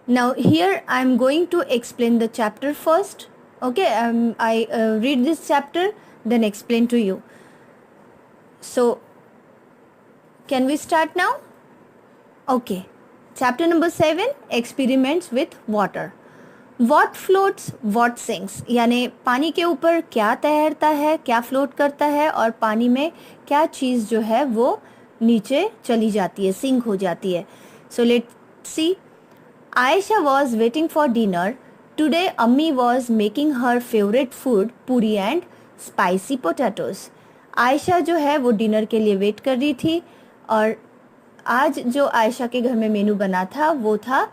Now here I am going to explain the chapter first. Okay, I read this chapter, then explain to you. So can we start now? Okay. Chapter number 7, experiments with water. What floats, what sinks, यानी पानी के ऊपर क्या तैरता है, क्या float करता है, और पानी में क्या चीज़ जो है वो नीचे चली जाती है, सिंक हो जाती है. So let's see. Aisha was waiting for dinner. Today Ammi was making her favorite food, puri and spicy potatoes. Ayesha जो है वो डिनर के लिए वेट कर रही थी, और आज जो आयशा के घर में मेनू बना था वो था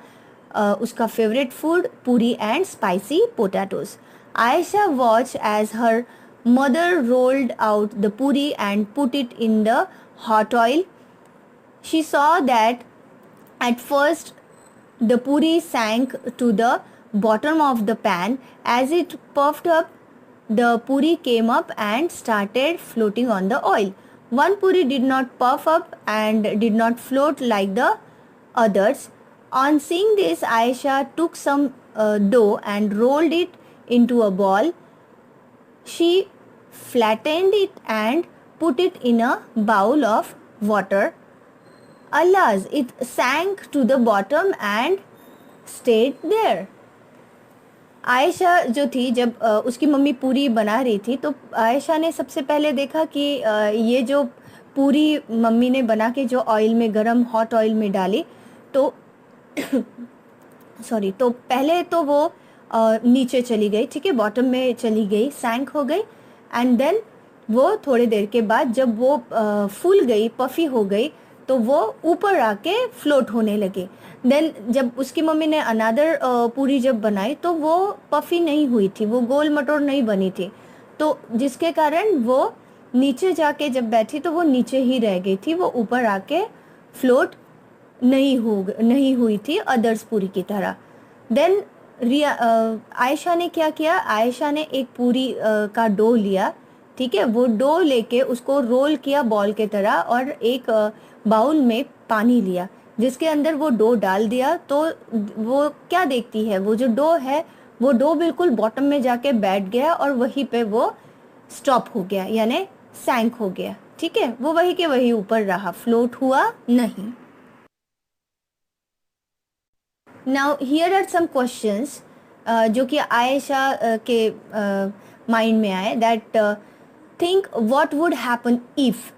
उसका favourite food puri and spicy potatoes. Ayesha watch as her mother rolled out the puri and put it in the hot oil. She saw that at first the puri sank to the bottom of the pan. As it puffed up, the puri came up and started floating on the oil. One puri did not puff up and did not float like the others. On seeing this, Aisha took some dough and rolled it into a ball. She flattened it and put it in a bowl of water. Alas, it sank to the bottom and stayed there. Ayesha जो थी, जब उसकी mummy पूरी बना रही थी तो आयशा ने सबसे पहले देखा कि ये जो पूरी मम्मी ने बना के जो ऑयल में, गरम हॉट ऑयल में डाली, तो सॉरी, तो पहले तो वो नीचे चली गई, ठीक है, बॉटम में चली गई, सैंक हो गई. एंड देन वो थोड़ी देर के बाद जब वो फूल गई, पफी हो गई, तो वो ऊपर आके फ्लोट होने लगे. देन जब उसकी मम्मी ने अनदर पूरी जब बनाई तो वो पफी नहीं हुई थी, वो गोल मटोर नहीं बनी थी, तो जिसके कारण वो नीचे जाके जब बैठी तो वो नीचे ही रह गई थी, वो ऊपर आके फ्लोट नहीं हुई थी अदर्स पूरी की तरह. देन आयशा ने क्या किया, आयशा ने एक पूरी का डो लिया, ठीक है, वो डो लेके उसको रोल किया बॉल के तरह, और एक बाउल में पानी लिया जिसके अंदर वो डो डाल दिया. तो वो क्या देखती है, वो जो डो है वो डो बिल्कुल बॉटम में जाके बैठ गया और वहीं पे वो स्टॉप हो गया, यानी सैंक हो गया, ठीक है, वो वहीं के वहीं ऊपर रहा, फ्लोट हुआ नहीं. Now here are some questions जो कि आयशा के माइंड में आए. That think what would happen if,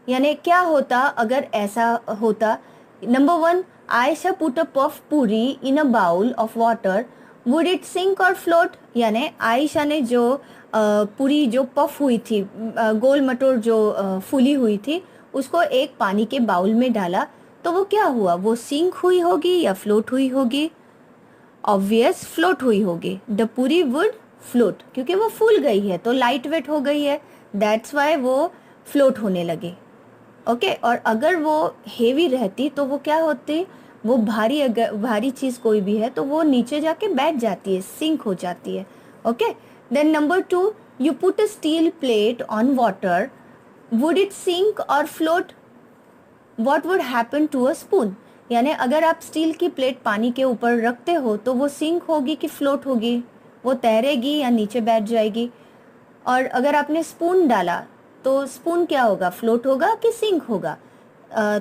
यानी क्या होता अगर ऐसा होता. Number 1, Ayesha put a puff puri in a bowl of water, would it sink और फ्लोट. यानी आयशा ने जो पूरी जो पफ हुई थी, गोल मटोर जो फूली हुई थी, उसको एक पानी के बाउल में डाला, तो वो क्या हुआ, वो सिंक हुई होगी या फ्लोट हुई होगी? ऑब्वियस फ्लोट हुई होगी. द पूरी वुड फ्लोट, क्योंकि वो फूल गई है तो लाइट वेट हो गई है, दैट्स वाई वो फ्लोट होने लगे. ओके, और अगर वो हेवी रहती तो वो क्या होती, वो भारी, अगर भारी चीज़ कोई भी है तो वो नीचे जाके बैठ जाती है, सिंक हो जाती है. Okay, then number 2, you put a steel plate on water, would it sink और float? What would happen to a spoon, यानी अगर आप स्टील की प्लेट पानी के ऊपर रखते हो तो वो सिंक होगी कि फ्लोट होगी, वो तैरेगी या नीचे बैठ जाएगी? और अगर आपने स्पून डाला तो स्पून क्या होगा, फ्लोट होगा कि सिंक होगा?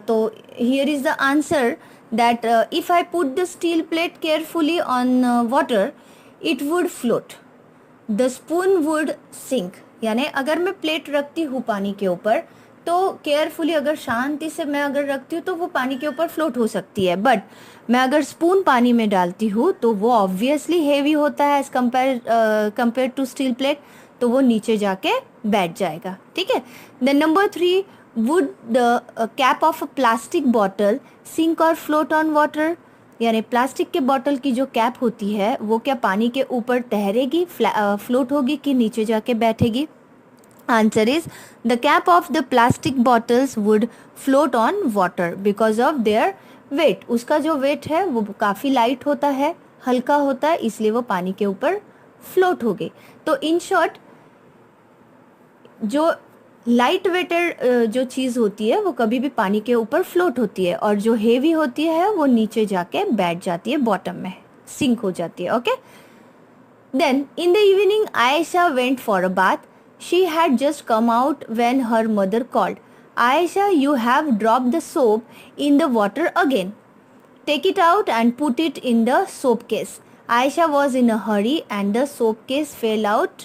तो here is the answer that if I put the steel plate carefully on water it would float, the spoon would sink. यानी अगर मैं प्लेट रखती हूँ पानी के ऊपर तो केयरफुली, अगर शांति से मैं अगर रखती हूँ तो वो पानी के ऊपर फ्लोट हो सकती है, बट मैं अगर स्पून पानी में डालती हूँ तो वो ऑब्वियसली हेवी होता है as compare to steel plate, तो वो नीचे जाके बैठ जाएगा, ठीक है. Then number 3, would the cap of a plastic bottle sink और फ्लोट ऑन वाटर, यानी प्लास्टिक के बॉटल की जो कैप होती है वो क्या पानी के ऊपर तैरेगी, फ्लोट होगी कि नीचे जाके बैठेगी? Answer is the cap of the plastic bottles would float on water because of their weight. उसका जो वेट है वो काफ़ी लाइट होता है, हल्का होता है, इसलिए वो पानी के ऊपर फ्लोट हो गई. तो इन शॉर्ट जो लाइट वेटेड जो चीज़ होती है वो कभी भी पानी के ऊपर फ्लोट होती है, और जो हेवी होती है वो नीचे जाके बैठ जाती है, बॉटम में सिंक हो जाती है. Okay. Then in the evening Ayesha went for a bath. She had just come out when her mother called, Ayesha you have drop the soap in the water again. Take it out and put it in the soap case. Ayesha was in a hurry and the soap case fell out.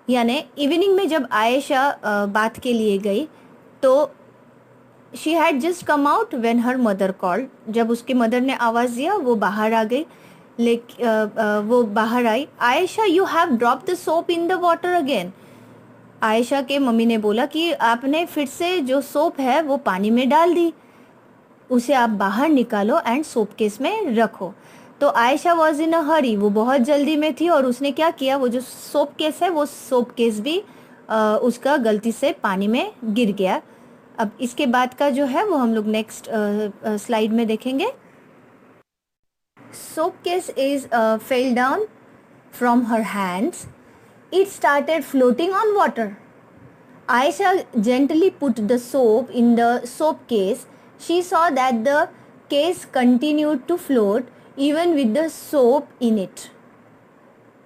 यानी evening में जब आयशा बात के लिए गई तो she had just come out when her mother called. जब उसके मदर ने आवाज़ दिया वो बाहर आ गई. वो बाहर आई. Ayesha you have drop the soap in the water again. Ayesha के मम्मी ने बोला कि आपने फिर से जो सोप है वो पानी में डाल दी, उसे आप बाहर निकालो एंड सोप केस में रखो. तो आयशा वॉज इन अ हरी, वो बहुत जल्दी में थी और उसने क्या किया, वो जो सोप केस है वो सोप केस भी उसका गलती से पानी में गिर गया. अब इसके बाद का जो है वो हम लोग नेक्स्ट स्लाइड में देखेंगे. Soap case is fell down from her hands. It started floating on water. Aisha gently put the soap in the soap case. She saw that the case continued to float even with the soap in it.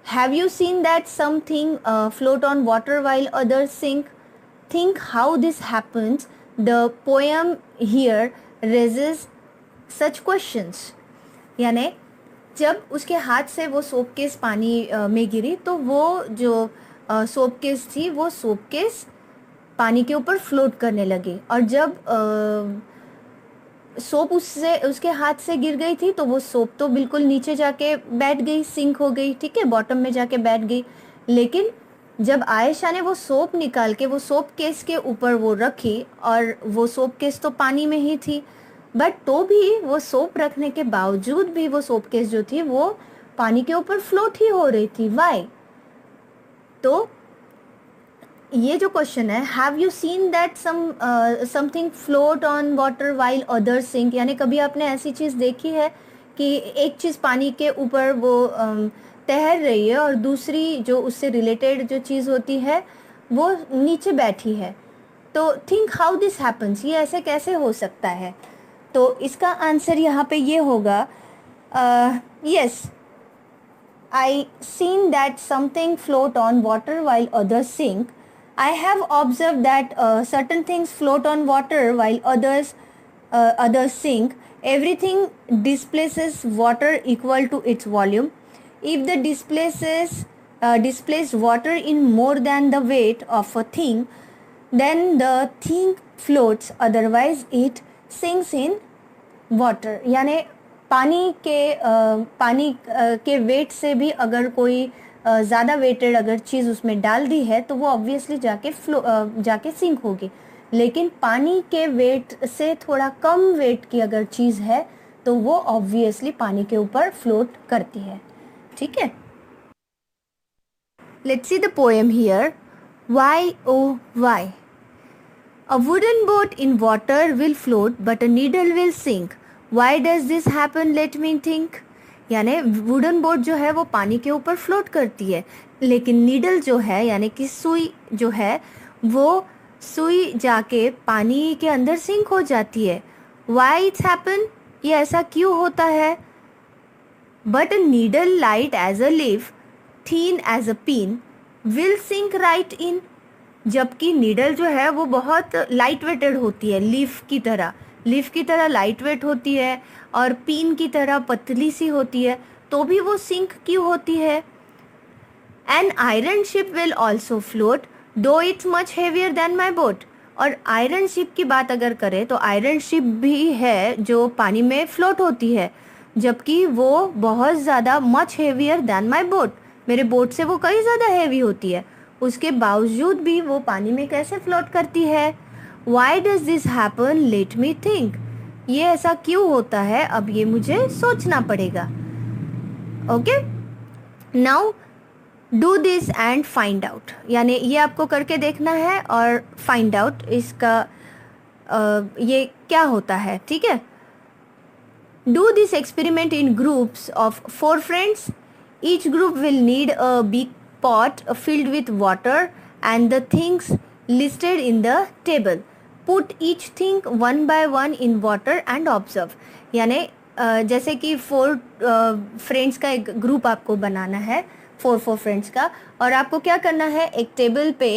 Have you seen that something float on water while others sink? Think how this happens. The poem here raises such questions. यानी जब उसके हाथ से वो soap case पानी में गिरी तो वो जो सोप केस थी वो सोप केस पानी के ऊपर फ्लोट करने लगी. और जब सोप उसके हाथ से गिर गई थी तो वो सोप तो बिल्कुल नीचे जाके बैठ गई, सिंक हो गई, ठीक है, बॉटम में जाके बैठ गई. लेकिन जब आयशा ने वो सोप निकाल के वो सोप केस के ऊपर वो रखी, और वो सोप केस तो पानी में ही थी, बट तो भी वो सोप रखने के बावजूद भी वो सोप केस जो थी वो पानी के ऊपर फ्लोट ही हो रही थी. वाई? तो ये जो क्वेश्चन है, have you seen that something float on water while other sink, यानी कभी आपने ऐसी चीज़ देखी है कि एक चीज़ पानी के ऊपर वो तैर रही है और दूसरी जो उससे रिलेटेड जो चीज़ होती है वो नीचे बैठी है. तो थिंक हाउ दिस हैपन्स, ये ऐसे कैसे हो सकता है. तो इसका आंसर यहाँ पे ये होगा, yes, I seen that something float on water while others sink. I have observed that certain things float on water while others sink. Everything displaces water equal to its volume. If the displaced water in more than the weight of a thing, then the thing floats. Otherwise, it sinks in water. यानी पानी के wait से भी अगर कोई ज़्यादा weighted अगर चीज़ उसमें डाल दी है तो वो ऑब्वियसली जाके सिंक होगी. लेकिन पानी के वेट से थोड़ा कम वेट की अगर चीज़ है तो वो ऑब्वियसली पानी के ऊपर फ्लोट करती है. ठीक है. Let's see the poem here. Why oh why. A wooden boat in water will float but a needle will sink. Why does this happen? Let me think. यानी वुडन बोट जो है वो पानी के ऊपर फ्लोट करती है, लेकिन नीडल जो है यानी कि सुई जो है वो सुई जाके पानी के अंदर सिंक हो जाती है. Why it's happen? ये ऐसा क्यों होता है? But a needle light as a leaf, thin as a pin, will sink right in. जबकि नीडल जो है वो बहुत लाइट वेटेड होती है, लीफ की तरह लाइट वेट होती है और पिन की तरह पतली सी होती है, तो भी वो सिंक क्यों होती है. An iron ship will also float though it's much heavier than my boat. और आयरन शिप की बात अगर करें तो आयरन शिप भी है जो पानी में फ्लोट होती है, जबकि वो बहुत ज़्यादा much heavier than my boat, मेरे बोट से वो कई ज़्यादा हैवी होती है, उसके बावजूद भी वो पानी में कैसे फ्लोट करती है. Why does this happen? Let me think. ये ऐसा क्यों होता है, अब ये मुझे सोचना पड़ेगा. Okay, now do this and find out. यानी ये आपको करके देखना है और फाइंड आउट इसका ये क्या होता है. ठीक है. Do this experiment in groups of 4 friends. Each group will need a big pot filled with water and the things listed in the table. Put each thing one by one in water and observe. यानी जैसे कि 4 friends का एक group आपको बनाना है, 4 friends का, और आपको क्या करना है, एक टेबल पे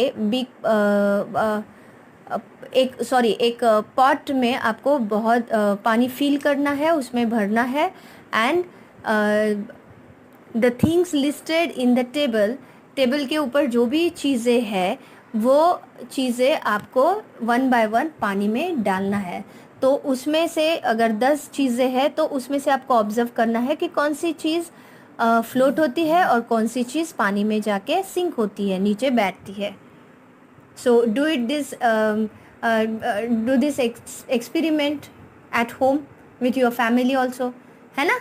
एक पॉट में आपको बहुत पानी फिल करना है, उसमें भरना है, and the things listed in the table के ऊपर जो भी चीज़ें हैं वो चीज़ें आपको 1 बाय 1 पानी में डालना है. तो उसमें से अगर 10 चीज़ें हैं तो उसमें से आपको ऑब्जर्व करना है कि कौन सी चीज़ फ्लोट होती है और कौन सी चीज़ पानी में जाके सिंक होती है, नीचे बैठती है. So do this experiment at home with your family also, है ना.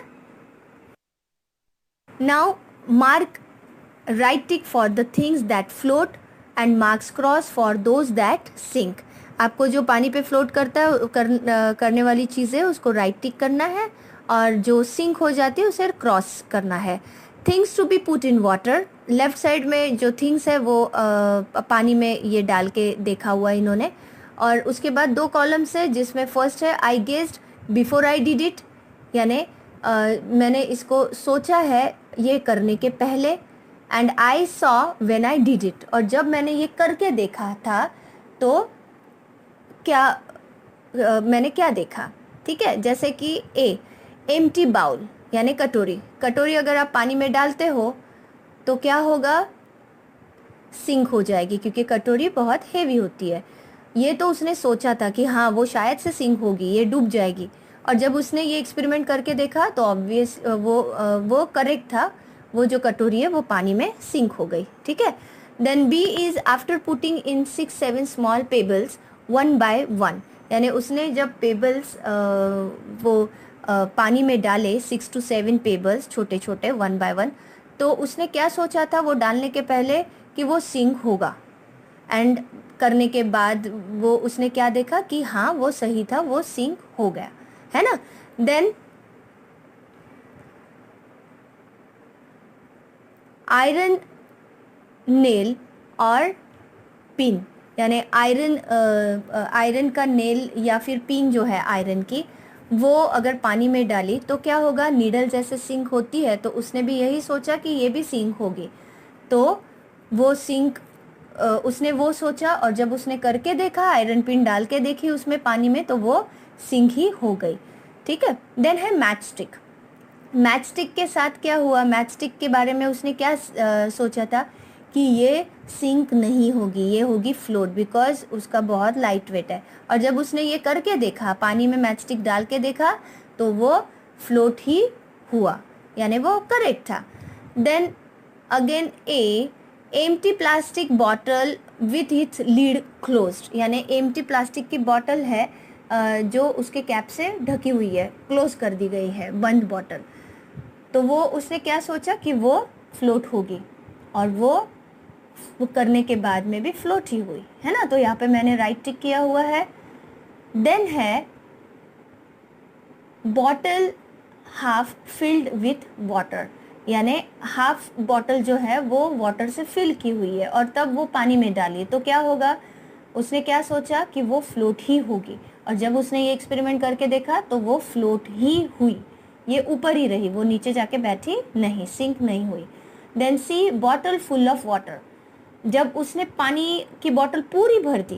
Now mark right tick for the things that float and marks cross for those that sink. आपको जो पानी पे फ्लोट करता है करने वाली चीज़ें उसको राइट टिक करना है, और जो सिंक हो जाती है उसे क्रॉस करना है. Things to be put in water, left side में जो थिंग्स है वो पानी में ये डाल के देखा हुआ इन्होंने. और उसके बाद 2 कॉलम्स है जिसमें फर्स्ट है I guessed before I did it, यानी मैंने इसको सोचा है ये करने के पहले, and I saw when I did it, और जब मैंने ये करके देखा था तो क्या मैंने क्या देखा. ठीक है, जैसे कि ए एम्प्टी बाउल यानी कटोरी अगर आप पानी में डालते हो तो क्या होगा, सिंक हो जाएगी क्योंकि कटोरी बहुत हेवी होती है. ये तो उसने सोचा था कि हाँ वो शायद से सिंक होगी, ये डूब जाएगी, और जब उसने ये एक्सपेरिमेंट करके देखा तो ऑब्वियस वो करेक्ट था, वो जो कटोरी है वो पानी में सिंक हो गई. ठीक है. Then B is after putting in 6-7 small pebbles 1 by 1, यानी उसने जब पेबल्स वो पानी में डाले 6 to 7 पेबल्स छोटे छोटे 1 by 1, तो उसने क्या सोचा था वो डालने के पहले कि वो सिंक होगा, एंड करने के बाद वो उसने क्या देखा कि हाँ वो सही था, वो सिंक हो गया, है ना. देन आयरन नेल और पिन, यानी आयरन का नेल या फिर पिन जो है आयरन की, वो अगर पानी में डाली तो क्या होगा, नीडल जैसे सिंक होती है, तो उसने भी यही सोचा कि ये भी सिंक होगी, तो वो सिंक उसने वो सोचा, और जब उसने करके देखा, आयरन पिन डाल के देखी उसमें पानी में, तो वो सिंक ही हो गई. ठीक है. देन है मैच स्टिक के साथ क्या हुआ, मैच स्टिक के बारे में उसने क्या सोचा था कि ये सिंक नहीं होगी, ये होगी फ्लोट, बिकॉज उसका बहुत लाइट वेट है, और जब उसने ये करके देखा, पानी में मैच स्टिक डाल के देखा, तो वो फ्लोट ही हुआ, यानी वो करेक्ट था. Then again a empty plastic bottle with its lid closed, यानी एम्प्टी प्लास्टिक की बॉटल है जो उसके कैप से ढकी हुई है, क्लोज कर दी गई है, बंद बॉटल, तो वो उसने क्या सोचा कि वो फ्लोट होगी, और वो करने के बाद में भी फ्लोट ही हुई, है ना. तो यहाँ पे मैंने राइट टिक किया हुआ है. देन है bottle half filled with water, यानी हाफ बॉटल जो है वो वाटर से फिल की हुई है और तब वो पानी में डाली, तो क्या होगा, उसने क्या सोचा कि वो फ्लोट ही होगी, और जब उसने ये एक्सपेरिमेंट करके देखा तो वो फ्लोट ही हुई, ये ऊपर ही रही, वो नीचे जाके बैठी नहीं, सिंक नहीं हुई. Then C bottle full of water, जब उसने पानी की बॉटल पूरी भर दी,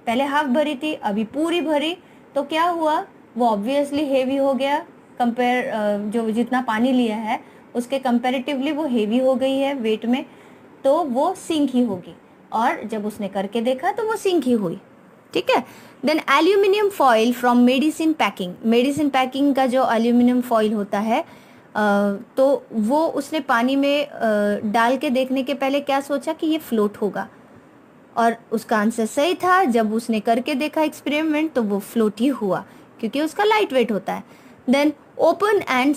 पहले हाफ भरी थी अभी पूरी भरी, तो क्या हुआ, वो ऑब्वियसली हेवी हो गया, कंपेयर जो जितना पानी लिया है उसके कंपैरेटिवली वो हेवी हो गई है वेट में, तो वो सिंक ही होगी, और जब उसने करके देखा तो वो सिंक ही हुई. ठीक है. Then aluminium foil from medicine packing का जो एल्यूमिनियम फॉइल होता है तो वो उसने पानी में डाल के देखने के पहले क्या सोचा कि ये फ्लोट होगा, और उसका आंसर सही था. जब उसने करके देखा एक्सपेरिमेंट तो वो फ्लोट ही हुआ क्योंकि उसका लाइट वेट होता है. Then open and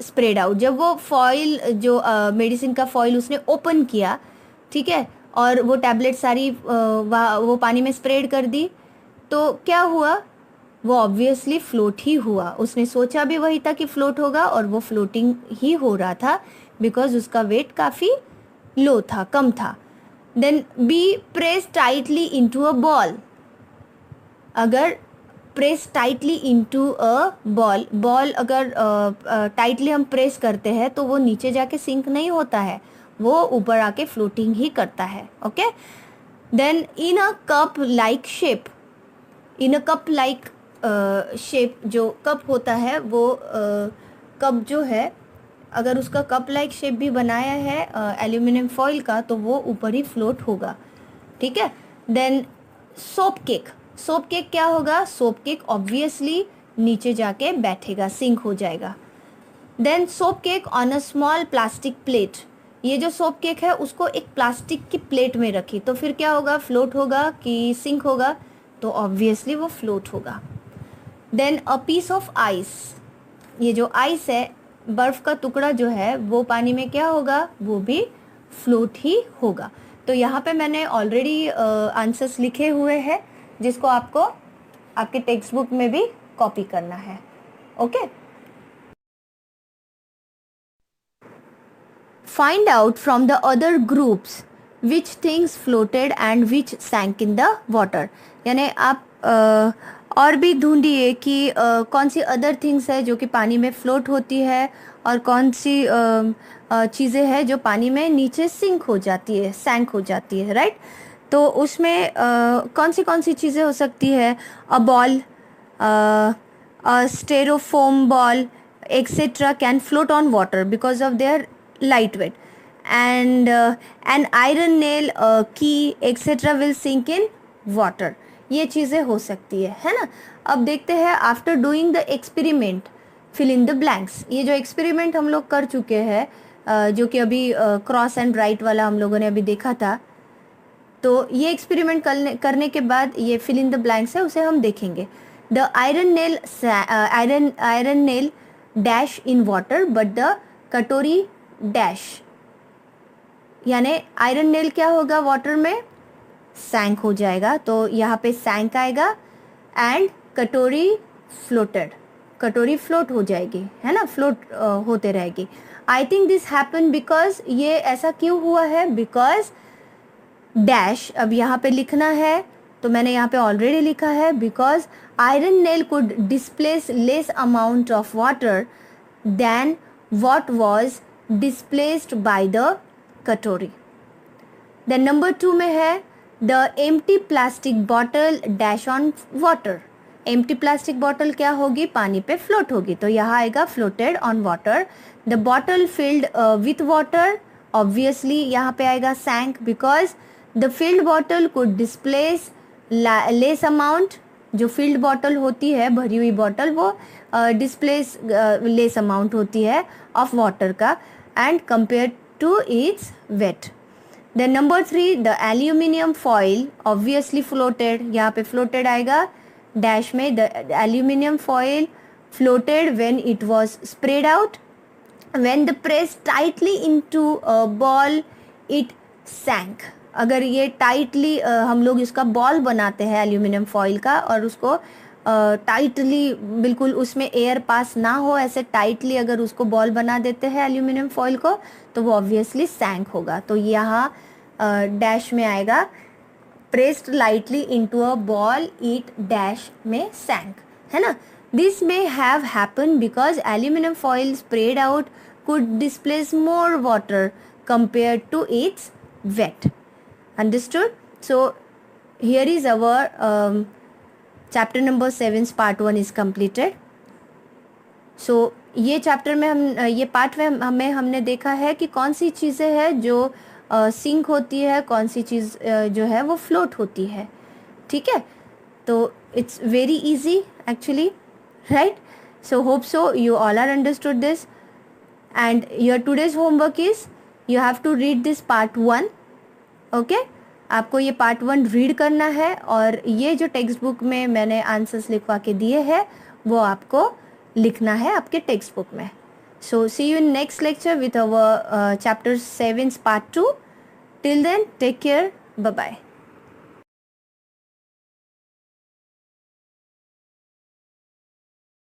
spread out, जब वो फॉइल जो मेडिसिन का फॉइल उसने ओपन किया, ठीक है, और वो टैबलेट सारी वो पानी में स्प्रेड कर दी, तो क्या हुआ, वो ऑब्वियसली फ्लोट ही हुआ. उसने सोचा भी वही था कि फ्लोट होगा, और वो फ्लोटिंग ही हो रहा था बिकॉज उसका वेट काफ़ी लो था, कम था. Then B, press tightly into a ball. अगर press tightly into a ball, ball अगर टाइटली हम प्रेस करते हैं तो वो नीचे जाके सिंक नहीं होता है, वो ऊपर आके फ्लोटिंग ही करता है. Okay. Then in a cup like shape. In a cup like shape, जो कप होता है वो कप जो है, अगर उसका कप लाइक शेप भी बनाया है एल्यूमिनियम फॉइल का तो वो ऊपर ही फ्लोट होगा. ठीक है. Then soap cake. Soap cake क्या होगा? सोप केक ऑब्वियसली नीचे जाके बैठेगा, सिंक हो जाएगा. Then soap cake on a small plastic plate. ये जो सोप केक है उसको एक प्लास्टिक की प्लेट में रखी तो फिर क्या होगा? फ्लोट होगा कि सिंक होगा? तो ऑब्वियसली वो फ्लोट होगा. Then a piece of ice. ये जो आइस है, बर्फ का टुकड़ा जो है, वो पानी में क्या होगा? वो भी फ्लोट ही होगा. तो यहाँ पे मैंने ऑलरेडी आंसर्स लिखे हुए हैं जिसको आपको आपके टेक्स्ट बुक में भी कॉपी करना है. Okay. Find out from the other groups which things floated and which sank in the water. यानी आप और भी ढूंढिए कि कौन सी अदर थिंग्स है जो कि पानी में फ्लोट होती है और कौन सी चीज़ें हैं जो पानी में नीचे सिंक हो जाती है, सैंक हो जाती है. राइट. तो उसमें कौन सी चीज़ें हो सकती है? A ball, styrofoam ball etc. can float on water because of their lightweight, and an iron nail, key etc. will sink in water. ये चीज़ें हो सकती है ना. अब देखते हैं after doing the experiment fill in the blanks. ये जो एक्सपेरिमेंट हम लोग कर चुके हैं जो कि अभी क्रॉस एंड राइट वाला हम लोगों ने अभी देखा था, तो ये एक्सपेरिमेंट करने के बाद ये फिल इन द ब्लैंक्स है, उसे हम देखेंगे. The iron nail dash in water but the कटोरी डैश. यानी आयरन नेल क्या होगा? वाटर में सैंक हो जाएगा, तो यहाँ पे सैंक आएगा. एंड कटोरी फ्लोटेड, कटोरी फ्लोट हो जाएगी, है ना, फ्लोट होते रहेगी. I think this happen because, ये ऐसा क्यों हुआ है? बिकॉज डैश, अब यहाँ पे लिखना है तो मैंने यहाँ पे ऑलरेडी लिखा है, because iron nail could displace less amount of water then what was displaced by the कटोरी. देन नंबर 2 में है the empty plastic bottle dash on water. Empty plastic bottle क्या होगी? पानी पे फ्लोट होगी, तो यहाँ आएगा floated on water. The bottle filled with water, obviously यहाँ पे आएगा sank, because the filled bottle could displace less amount. जो फिल्ड बॉटल होती है, भरी हुई बॉटल, वो डिस्प्लेस लेस अमाउंट होती है ऑफ वाटर का, and compare to its weight. Then number 3 the aluminium foil obviously floated. यहाँ पे फ्लोटेड आएगा डैश में. The aluminium foil floated when it was spread out. When the press tightly into a ball it sank. अगर ये tightly हम लोग इसका ball बनाते हैं एल्यूमिनियम फॉइल का, और उसको टाइटली, बिल्कुल उसमें एयर पास ना हो, ऐसे टाइटली अगर उसको बॉल बना देते हैं एल्यूमिनियम फॉइल को, तो वो ऑब्वियसली सैंक होगा. तो यहाँ डैश में आएगा pressed lightly into a ball it dash में सैंक, है ना. This may have happen because aluminium foil spread out could displace more water compare to its weight. Understood? So here is our chapter number 7 part 1 is completed. So ये chapter में ये part में हमने देखा है कि कौन सी चीज़ें हैं जो सिंक होती है, कौन सी चीज़ जो है वो फ्लोट होती है. ठीक है. तो it's very easy actually, right? So hope so you all are understood this, and your today's homework is you have to read this part 1. Okay आपको ये पार्ट 1 रीड करना है, और ये जो टेक्स्ट बुक में मैंने आंसर्स लिखवा के दिए हैं वो आपको लिखना है आपके टेक्स्ट बुक में. So see you in next lecture with our chapter 7 part 2. Till then take care, bye bye.